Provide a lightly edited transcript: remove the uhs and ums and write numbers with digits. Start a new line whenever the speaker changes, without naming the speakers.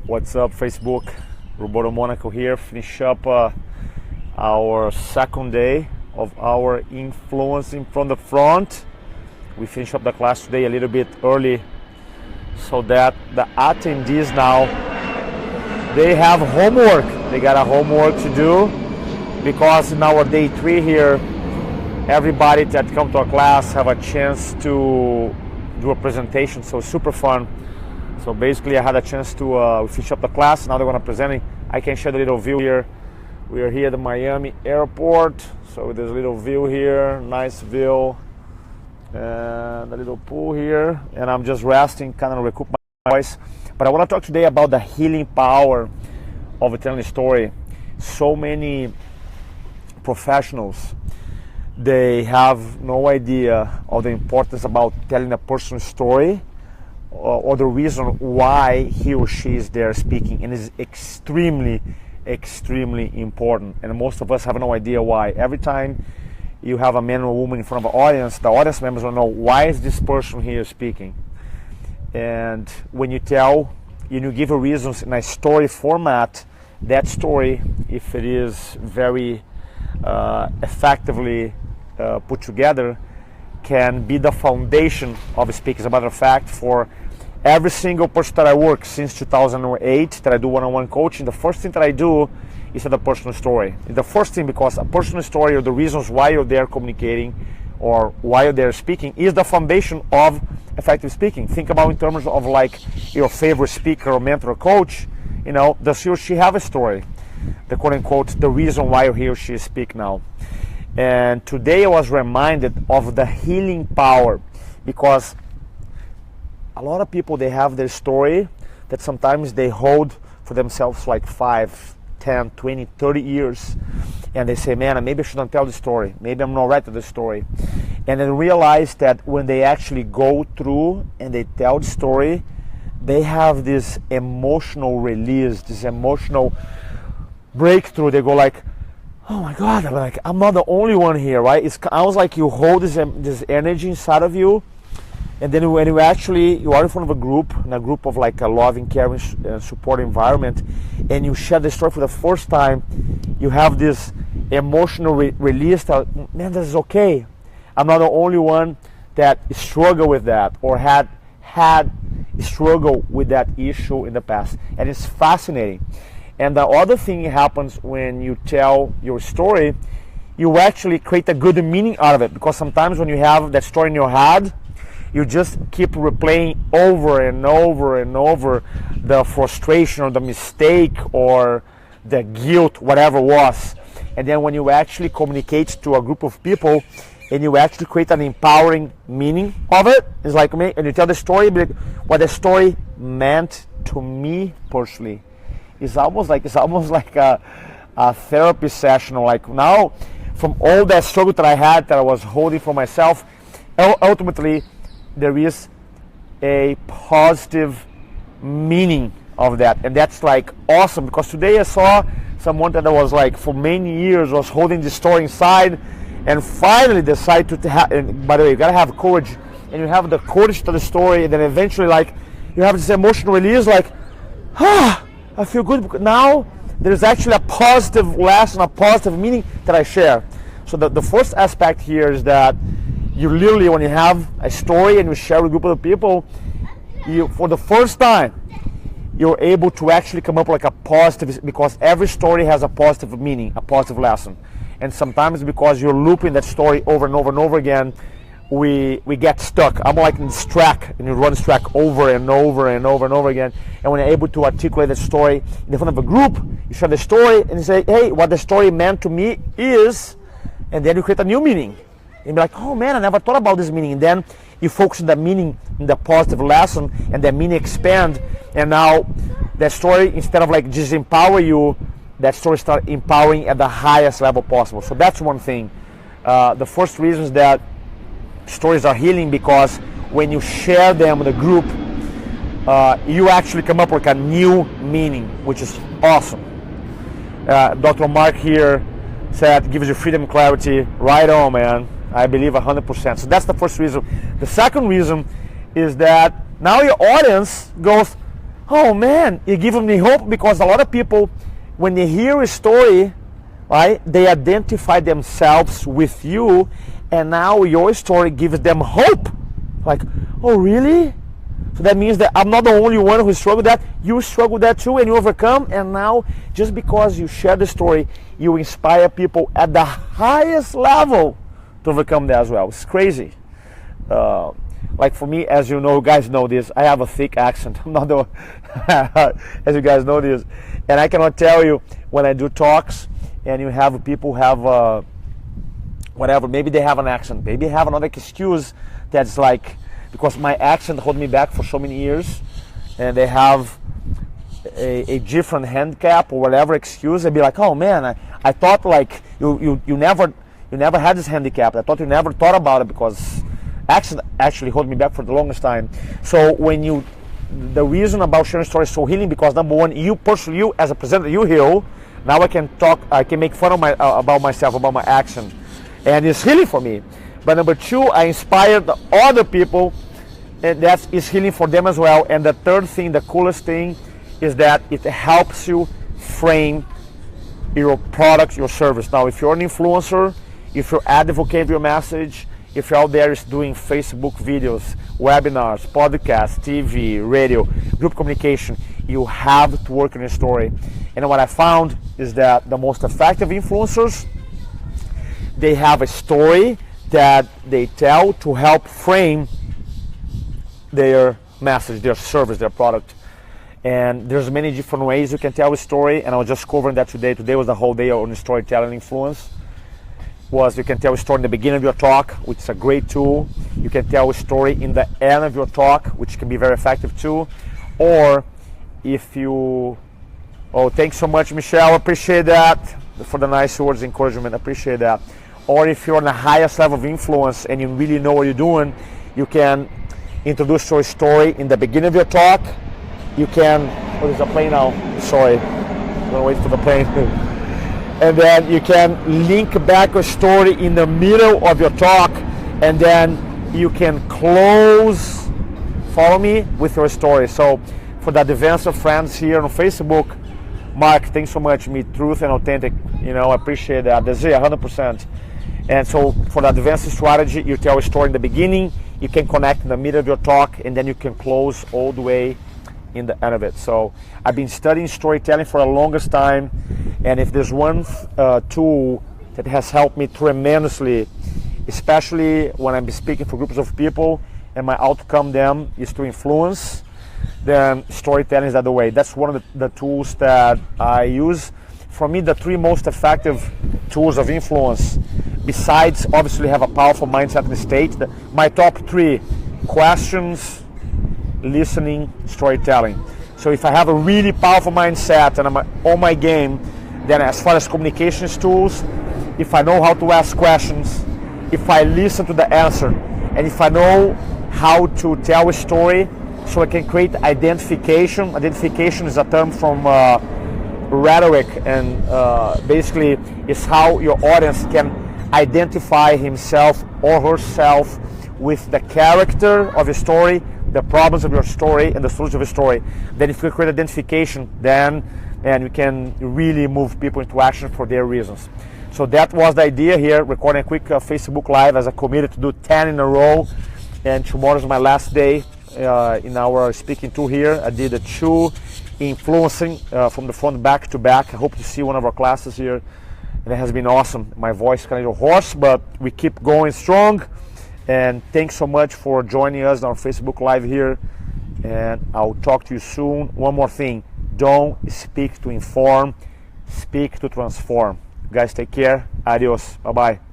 What's up, Facebook? Roberto Monaco here. Finish up our second day of our influencing from the front. We finish up the class today a little bit early so that the attendees now, they have homework. They got a homework to do because in our day 3 here, everybody that come to our class have a chance to do a presentation, so super fun. So basically I had a chance to finish up the class. Now they're going to present. I can share the little view here. We are here at the Miami airport. So there's a little view here, nice view. And a little pool here. And I'm just resting, kind of recoup my voice. But I want to talk today about the healing power of telling a story. So many professionals, they have no idea of the importance about telling a person's story or the reason why he or she is there speaking, and it's extremely important, and most of us have no idea why. Every time you have a man or woman in front of an audience, the audience members don't know why is this person here speaking. And when you give reasons in a story format, that story, if it is very effectively put together, can be the foundation of speaking. As a matter of fact, for every single person that I work since 2008 that I do one-on-one coaching, the first thing that I do is tell the personal story. The first thing, because a personal story or the reasons why you're there communicating or why you're there speaking is the foundation of effective speaking. Think about in terms of like your favorite speaker or mentor or coach. You know, does he or she have a story? The quote-unquote, the reason why he or she speak now. And today I was reminded of the healing power, because a lot of people, they have their story that sometimes they hold for themselves like 5, 10, 20, 30 years. And they say, man, maybe I shouldn't tell the story. Maybe I'm not right to the story. And then realize that when they actually go through and they tell the story, they have this emotional release, this emotional breakthrough. They go like, oh my God, I'm not the only one here, right? It's almost like you hold this energy inside of you, and then when you are in front of a group of like a loving, caring, support environment, and you share the story for the first time, you have this emotional release that, man, this is okay. I'm not the only one that struggled with that or had struggled with that issue in the past, and it's fascinating. And the other thing happens when you tell your story, you actually create a good meaning out of it, because sometimes when you have that story in your head, you just keep replaying over and over and over the frustration or the mistake or the guilt, whatever it was. And then when you actually communicate to a group of people and you actually create an empowering meaning of it, it's like me, and you tell the story, what the story meant to me personally. It's almost like a therapy session. Like now, from all that struggle that I had, that I was holding for myself, ultimately there is a positive meaning of that, and that's like awesome. Because today I saw someone that was like for many years was holding the story inside, and finally decided to have. And by the way, you gotta have courage, and you have the courage to tell the story, and then eventually like you have this emotional release, like I feel good because now there's actually a positive lesson, a positive meaning that I share. So the first aspect here is that you literally, when you have a story and you share with a group of people, you, for the first time, you're able to actually come up with like a positive, because every story has a positive meaning, a positive lesson. And sometimes because you're looping that story over and over and over again, we get stuck. I'm like in this track, and you run this track over and over and over and over again. And when you're able to articulate the story in front of a group, you share the story and you say, hey, what the story meant to me is, and then you create a new meaning. And be like, oh man, I never thought about this meaning. And then you focus on the meaning in the positive lesson, and that meaning expand. And now that story, instead of like disempower you, that story start empowering at the highest level possible. So that's one thing. The first reason is that stories are healing, because when you share them with a group, you actually come up with a new meaning, which is awesome. Dr. Mark here said, gives you freedom and clarity. Right on, man. I believe 100%. So that's the first reason. The second reason is that now your audience goes, oh man, it gives me hope, because a lot of people, when they hear a story, right, they identify themselves with you, and now your story gives them hope. Like, oh really? So that means that I'm not the only one who struggled with that. You struggle with that too, and you overcome. And now, just because you share the story, you inspire people at the highest level to overcome that as well. It's crazy. Like for me, as you know, you guys know this, I have a thick accent. I'm not the as you guys know this, and I cannot tell you, when I do talks and you have people have whatever, maybe they have an accent, maybe they have another excuse that's like, because my accent hold me back for so many years, and they have a different handicap or whatever excuse, they'd be like, oh man, I thought like you never had this handicap. I thought you never thought about it, because accent actually hold me back for the longest time. So the reason about sharing stories is so healing, because number one, you personally, you as a presenter, you heal. Now I can make fun of about myself, about my accent, and it's healing for me. But number two, I inspired other people, and that is healing for them as well. And the third thing, the coolest thing, is that it helps you frame your product, your service. Now, if you're an influencer, if you're advocating your message, if you're out there doing Facebook videos, webinars, podcasts, TV, radio, group communication, you have to work on your story. And what I found is that the most effective influencers, they have a story that they tell to help frame their message, their service, their product. And there's many different ways you can tell a story, and I was just covering that today. Today was the whole day on storytelling influence. You can tell a story in the beginning of your talk, which is a great tool. You can tell a story in the end of your talk, which can be very effective too. Or if you, thanks so much, Michelle, appreciate that, for the nice words of encouragement, appreciate that. Or if you're on the highest level of influence and you really know what you're doing, you can introduce your story in the beginning of your talk. You can, there's a plane now, sorry, I'm gonna wait for the plane. And then you can link back a story in the middle of your talk, and then you can close, follow me, with your story. So for the advanced friends here on Facebook, Mark, thanks so much, me, truth and authentic, I appreciate that. That's 100%. And so for the advanced strategy, you tell a story in the beginning, you can connect in the middle of your talk, and then you can close all the way in the end of it. So I've been studying storytelling for the longest time, and if there's one tool that has helped me tremendously, especially when I'm speaking for groups of people and my outcome then is to influence, then storytelling is the other way. That's one of the tools that I use. For me, the three most effective tools of influence, besides obviously have a powerful mindset and state, my top three: questions, listening, storytelling. So if I have a really powerful mindset and I'm on my game, then as far as communications tools, if I know how to ask questions, if I listen to the answer, and if I know how to tell a story, so I can create identification. Identification is a term from rhetoric, and basically it's how your audience can identify himself or herself with the character of a story, the problems of your story, and the solution of a story. Then if you create identification, then you can really move people into action for their reasons. So that was the idea here, recording a quick Facebook Live, as I committed to do 10 in a row, and tomorrow is my last day in our speaking tour here. I did 2 influencing from the front back to back. I hope to see one of our classes here, and it has been awesome. My voice is kind of hoarse, but we keep going strong. And thanks so much for joining us on our Facebook Live here, and I'll talk to you soon. One more thing, don't speak to inform, speak to transform. Guys, take care. Adios. Bye-bye.